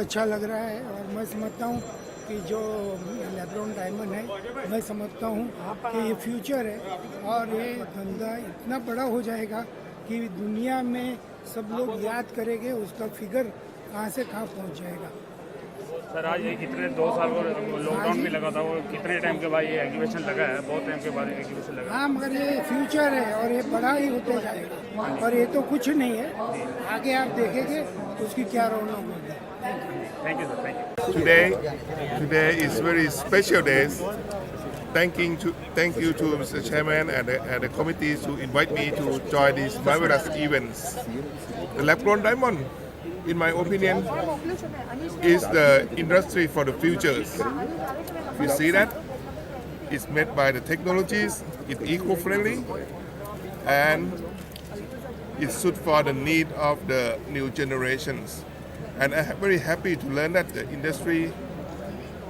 अच्छा लग रहा है और मैं समझता हूँ कि जो लैब्रोन डायमंड है, मैं समझता हूँ कि ये फ्यूचर है और ये धंधा इतना बड़ा हो जाएगा कि दुनिया में सब लोग याद करेंगे, उसका फिगर कहाँ से कहाँ पहुँच जाएगा। सर आज ये कितने 2 साल को लॉकडाउन भी लगा था, वो कितने टाइम के बाद ये एग्जीबिशन लगा है? बहुत टाइम के बाद एग्जीबिशन लगा है। हाँ, मगर ये फ्यूचर है और ये बड़ा ही होते जाएगा और ये तो कुछ नहीं है, आगे आप देखेंगे उसकी क्या रौनक होगी। Thank you sir, thank you. Today is very special days. Thank you to Mr. Chairman and the committee to invite me to join these marvelous events. The lab-grown diamond, in my opinion, is the industry for the futures. You see that? It's made by the technologies, it's eco-friendly, and it's suited for the need of the new generations. And I'm very happy to learn that the industry,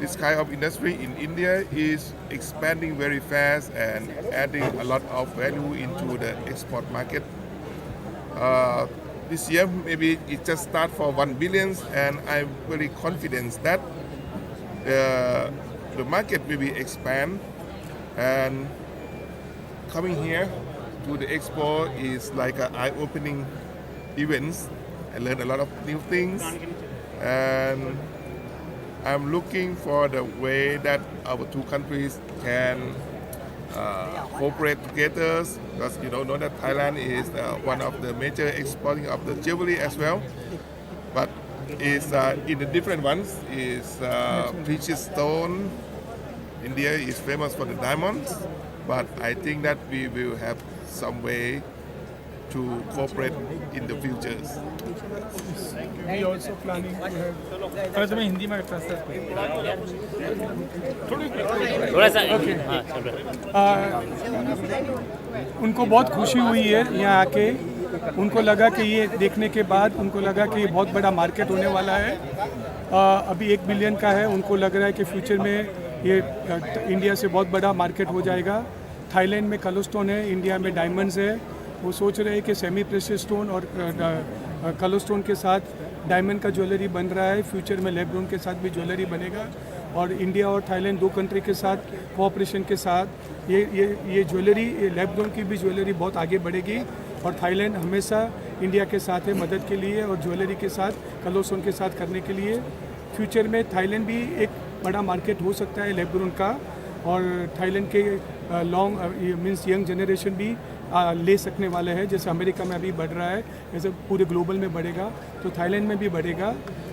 this kind of industry in India is expanding very fast and adding a lot of value into the export market. This year maybe it just start for 1 billion, and I'm very confident that the market will be expand, and coming here to the expo is like an eye-opening event. I learned a lot of new things, and I'm looking for the way that our two countries can cooperate together, because you know that Thailand is one of the major exporting of the jewelry as well, but is in the different ones is precious stone. India is famous for the diamonds, but I think that we will have some way to cooperate in the futures. We also planning to have अगर मैं हिंदी में translate थोड़ा सा okay हाँ चल रहा है। उनको बहुत खुशी हुई है यहाँ आके। उनको लगा कि ये देखने के बाद उनको लगा कि ये बहुत बड़ा मार्केट होने वाला है। अभी 1 बिलियन का है। उनको लग रहा है कि फ्यूचर में ये इंडिया से बहुत बड़ा मार्केट हो जाएगा। थाईलैंड में कलरस्टोन है, इंडिया में डायमंड्स है। वो सोच रहे हैं कि सेमी प्रेशियस स्टोन और कलरस्टोन के साथ डायमंड का ज्वेलरी बन रहा है। फ्यूचर में लैब-ग्रोन के साथ भी ज्वेलरी बनेगा और इंडिया और थाईलैंड 2 कंट्री के साथ कोऑपरेशन के साथ ये ज्वेलरी, लैब-ग्रोन की भी ज्वेलरी बहुत आगे बढ़ेगी। और थाईलैंड हमेशा इंडिया के साथ है मदद के लिए और ज्वेलरी के साथ, कलरस्टोन के साथ करने के लिए। फ्यूचर में थाईलैंड भी एक बड़ा मार्केट हो सकता है लैब-ग्रोन का, और थाईलैंड के मीन्स यंग जनरेशन भी ले सकने वाले हैं। जैसे अमेरिका में अभी बढ़ रहा है, जैसे पूरे ग्लोबल में बढ़ेगा तो थाईलैंड में भी बढ़ेगा।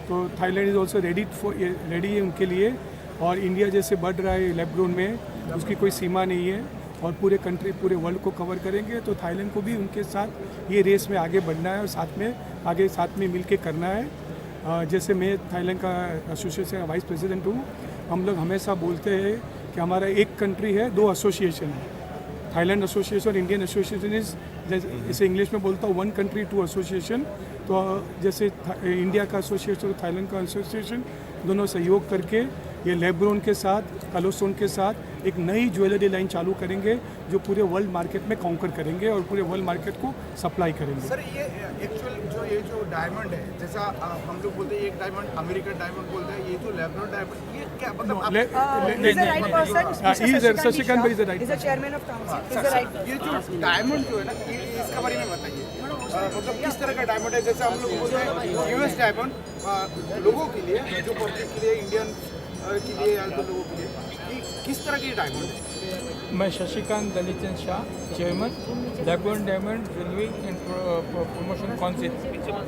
तो थाईलैंड इज़ ऑल्सो रेडी है उनके लिए। और इंडिया जैसे बढ़ रहा है लैब-ग्रोन में, उसकी कोई सीमा नहीं है और पूरे कंट्री, पूरे वर्ल्ड को कवर करेंगे। तो थाईलैंड को भी उनके साथ ये रेस में आगे बढ़ना है और साथ में मिल के करना है। जैसे मैं थाईलैंड का एसोसिएशन का वाइस प्रेसिडेंट हूँ। हम लोग हमेशा बोलते हैं कि हमारा एक कंट्री है 2 एसोसिएशन है। Thailand association, Indian association is, जैसे इंग्लिश में बोलता हूँ 1 कंट्री 2 एसोसिएशन। तो जैसे इंडिया का एसोसिएशन और थाईलैंड का एसोसिएशन दोनों सहयोग करके ये लैब-ग्रोन के साथ, कलरस्टोन के साथ एक नई ज्वेलरी लाइन चालू करेंगे जो पूरे वर्ल्ड मार्केट में कॉन्कर करेंगे और पूरे वर्ल्ड मार्केट को सप्लाई करेंगे। सर ये एक्चुअल जो डायमंड है, जैसा हम लोग बोलते हैं एक डायमंड अमेरिकन डायमंड बोलते हैं, ये जो लैब-ग्रोन डायमंड, ये क्या मतलब ये जो डायमंड जो है ना, ये इसके बारे में बताइए। मतलब किस तरह का डायमंड है? जैसे हम लोग बोलते हैं यूएस डायमंड लोगों के लिए, जो पब्लिक के लिए, इंडियन के लिए या तो लोगों के लिए, किस तरह की डायमंड है? मैं Shashikant Dalichand Shah, chairman lab grown diamond jewellery and promotion council,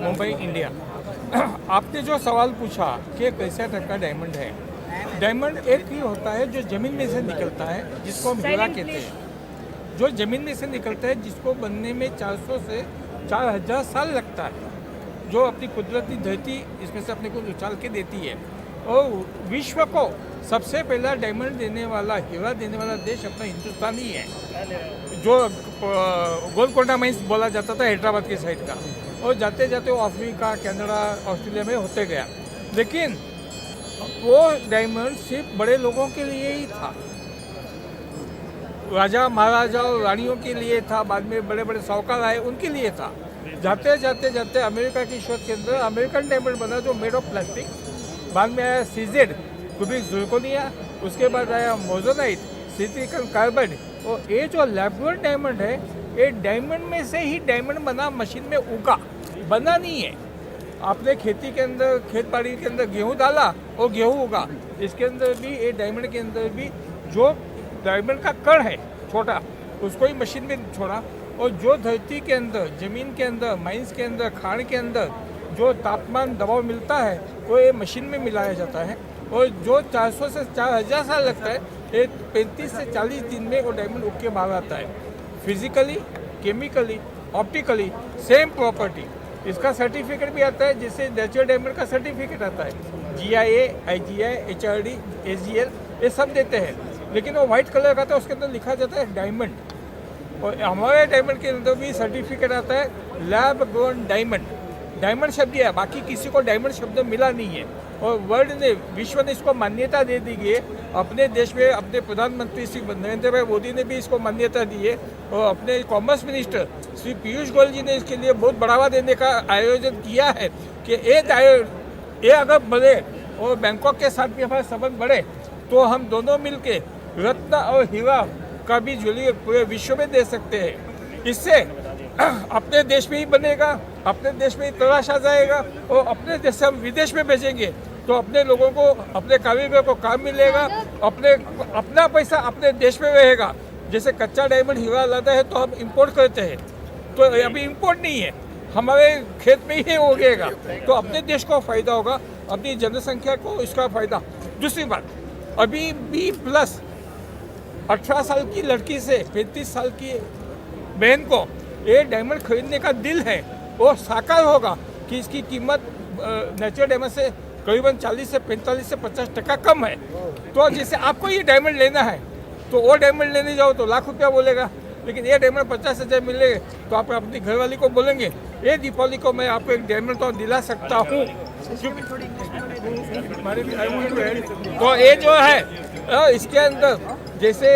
Mumbai, India. आपने जो सवाल पूछा कि कैसा टाइप का डायमंड है, डायमंड एक ही होता है जो ज़मीन में से निकलता है, जिसको हम हीरा कहते हैं। जो ज़मीन में से निकलता है, जिसको बनने में 400 से 4000 साल लगता है, जो अपनी कुदरती धरती इसमें से अपने को उछाल के देती है। और विश्व को सबसे पहला डायमंड देने वाला, हीरा देने वाला देश अपना हिंदुस्तान ही है। जो गोलकोंडा माइंस बोला जाता था हैदराबाद के साइड का, और जाते जाते वो अफ्रीका, कनाडा, ऑस्ट्रेलिया में होते गया। लेकिन वो डायमंड सिर्फ बड़े लोगों के लिए ही था, राजा महाराजा और रानियों के लिए था। बाद में बड़े बड़े साहूकार आए, उनके लिए था। जाते जाते जाते अमेरिका की शोध के अंदर अमेरिकन डायमंड बना, जो मेड ऑफ प्लास्टिक, बाद में आया सीजेड क्यूबिक ज़िरकोनिया, उसके बाद आया मोजोनाइट, सिलिकॉन कार्बाइड। और ये जो लैब ग्रोन डायमंड है, ये डायमंड में से ही डायमंड बना, मशीन में उगा, बना नहीं है। आपने खेती के अंदर, खेत बाड़ी के अंदर गेहूँ डाला और गेहूँ उगा। इसके अंदर भी, ये डायमंड के अंदर भी जो डायमंड का कण है छोटा, उसको ही मशीन में छोड़ा। और जो धरती के अंदर, ज़मीन के अंदर, माइंस के अंदर, खान के अंदर जो तापमान दबाव मिलता है, वो ये मशीन में मिलाया जाता है। और जो 400 से 4000 साल लगता है, ये 35 से 40 दिन में वो डायमंड उग के बाहर आता है। Physically, chemically, optically same property. इसका सर्टिफिकेट भी आता है, जिससे नेचुरल डायमंड का सर्टिफिकेट आता है। GIA, IGI, HRD, AGL, ये सब देते हैं। लेकिन वो वाइट कलर का था, उसके अंदर लिखा जाता है डायमंड। और हमारे डायमंड के अंदर भी सर्टिफिकेट आता है लैब ग्रोन डायमंड। डायमंड शब्द है, बाकी किसी को डायमंड शब्द मिला नहीं है। और वर्ल्ड ने, विश्व ने इसको मान्यता दे दी है। अपने देश में अपने प्रधानमंत्री श्री नरेंद्र भाई मोदी ने भी इसको मान्यता दी है। और अपने कॉमर्स मिनिस्टर श्री पीयूष गोयल जी ने इसके लिए बहुत बढ़ावा देने का आयोजन किया है कि ये अगर बढ़े और बैंकॉक के साथ भी हमारे संबंध बढ़े, तो हम दोनों मिलके रत्न और हीरा का भी ज्वेलरी पूरे विश्व में दे सकते हैं। इससे अपने देश में ही बनेगा, अपने देश में ही तलाशा जाएगा, और अपने देश से हम विदेश में भेजेंगे तो अपने लोगों को, अपने कारीगर को काम मिलेगा, अपना पैसा अपने देश में रहेगा। जैसे कच्चा डायमंड हीरा लाता है तो हम इंपोर्ट करते हैं, तो अभी इंपोर्ट नहीं है, हमारे खेत में ही उगेगा, तो अपने देश को फ़ायदा होगा, अपनी जनसंख्या को इसका फ़ायदा। दूसरी बात, अभी B+ 18 साल की लड़की से 35 साल की बहन को ये डायमंड खरीदने का दिल है, वो साकार होगा कि इसकी कीमत नेचुरल डायमंड से करीबन 40 से 45 से 50% कम है। तो जैसे आपको ये डायमंड लेना है, तो वो डायमंड लेने जाओ तो लाख रुपया बोलेगा, लेकिन ये डायमंड 50,000 मिलेगा तो आप अपनी घरवाली को बोलेंगे, ये दीपावली को मैं आपको एक डायमंड तो दिला सकता हूँ। तो ये जो है, इसके अंदर जैसे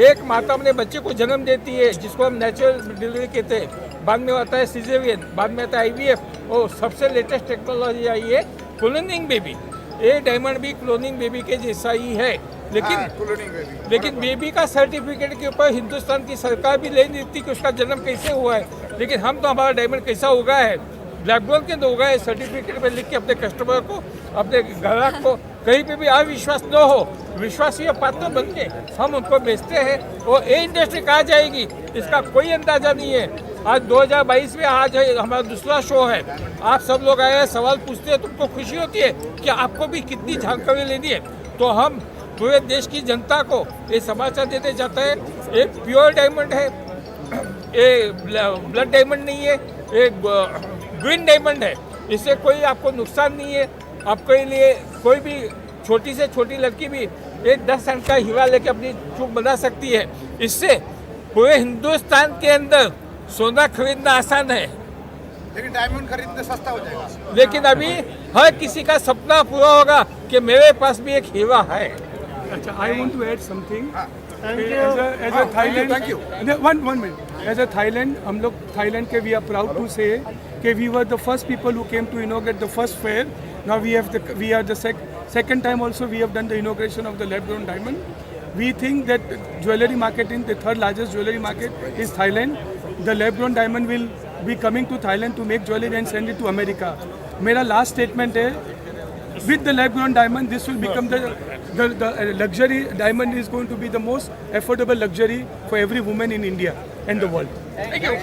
एक माता अपने बच्चे को जन्म देती है, जिसको हम नेचुरल डिलीवरी कहते हैं, बाद में आता है सिजेरियन, बाद में आता है IVF, और सबसे लेटेस्ट टेक्नोलॉजी आई है क्लोनिंग बेबी। ये डायमंड भी क्लोनिंग बेबी के जैसा ही है, लेकिन बेबी का सर्टिफिकेट के ऊपर हिंदुस्तान की सरकार भी ले नहीं देती कि उसका जन्म कैसे हुआ है। लेकिन हम तो हमारा डायमंड कैसा होगा है, ब्लैक गोल्ड के अंदर होगा है, सर्टिफिकेट पे लिख के अपने कस्टमर को, अपने ग्राहक को कहीं पे भी अविश्वास न हो, विश्वासीय पात्र बन के हम उनको बेचते हैं। और ये इंडस्ट्री कहाँ जाएगी, इसका कोई अंदाजा नहीं है। आज 2022 में आज है हमारा दूसरा शो है, आप सब लोग आए हैं, सवाल पूछते हैं, तुमको खुशी होती है कि आपको भी कितनी जानकारी लेनी है। तो हम पूरे देश की जनता को ये समाचार देते जाता है, एक प्योर डायमंड है, ये ब्लड डायमंड नहीं है, एक ग्रीन डायमंड है, इससे कोई आपको नुकसान नहीं है। आपके लिए कोई भी छोटी से छोटी लड़की भी एक 10 सेंट का हीरा लेके अपनी चूक बना सकती है। इससे पूरे हिंदुस्तान के अंदर सोना खरीदना आसान है, लेकिन डायमंड खरीदना सस्ता हो जाएगा। लेकिन अभी हर किसी का सपना पूरा होगा कि मेरे पास भी एक हीरा है। अच्छा, I want to add something. As a Thailand, thank you. One minute. As a Thailand, हम लोग Thailand के we are proud to say कि we were the first people who came to inaugurate the first fair. Now we are the second time also we have done the inauguration of the lab-grown diamond. We think that jewelry marketing, the third largest jewelry market is Thailand. The lab-grown diamond will be coming to Thailand to make jewelry and send it to America. मेरा last statement है, with the lab-grown diamond, this will become the luxury diamond is going to be the most affordable luxury for every woman in India and the world. Thank you.